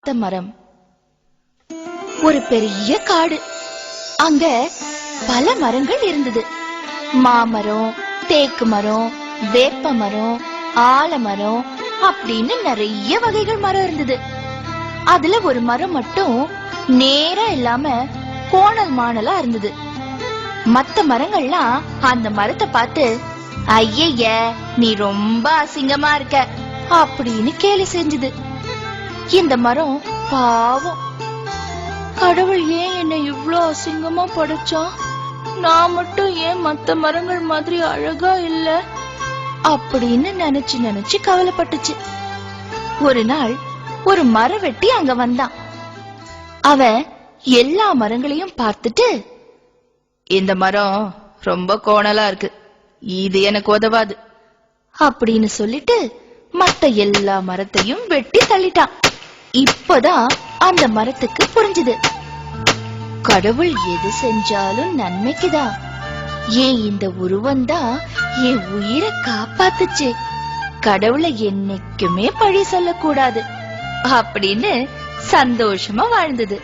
மரம். ஒரு பெரிய காடு. அங்க பல மரங்கள் இருந்தது. மாமரம், தேக்கு மரம், வேப்ப மரம், ஆலமரம் அப்படின்னு நிறைய வகைகள் மரம் இருந்தது. அதுல ஒரு மரம் மட்டும் நேரா இல்லாம கோணல் மாணலா இருந்தது. மத்த மரங்கள்லாம் அந்த மரத்தை பார்த்து, ஐய நீ ரொம்ப அசிங்கமா இருக்க அப்படின்னு கேலி செஞ்சது. இந்த மரம் பாவம், கடவுள் ஏன் என்ன இவ்ளோ அசிங்கமா படைச்சா, நான் மட்டும் ஏன் மத்த மரங்கள் மாதிரி அழகா இல்ல அப்படின்னு நினைச்சு நினைச்சு கவலைப்பட்டுச்சு. ஒரு நாள் ஒரு மரம் வெட்டி அங்க வந்தான். அவன் எல்லா மரங்களையும் பார்த்துட்டு, இந்த மரம் ரொம்ப கோணலா இருக்கு, இது எனக்கு உதவாது அப்படின்னு சொல்லிட்டு மத்த எல்லா மரத்தையும் வெட்டி தள்ளிட்டான். இப்பதான் அந்த மரத்துக்கு புரிஞ்சுது, கடவுள் எது செஞ்சாலும் நன்மைக்குதான். ஏன் இந்த உருவம்தான் என் உயிரை காப்பாத்துச்சு, கடவுளை என்னைக்குமே பழி சொல்லக்கூடாது அப்படின்னு சந்தோஷமா வாழ்ந்தது.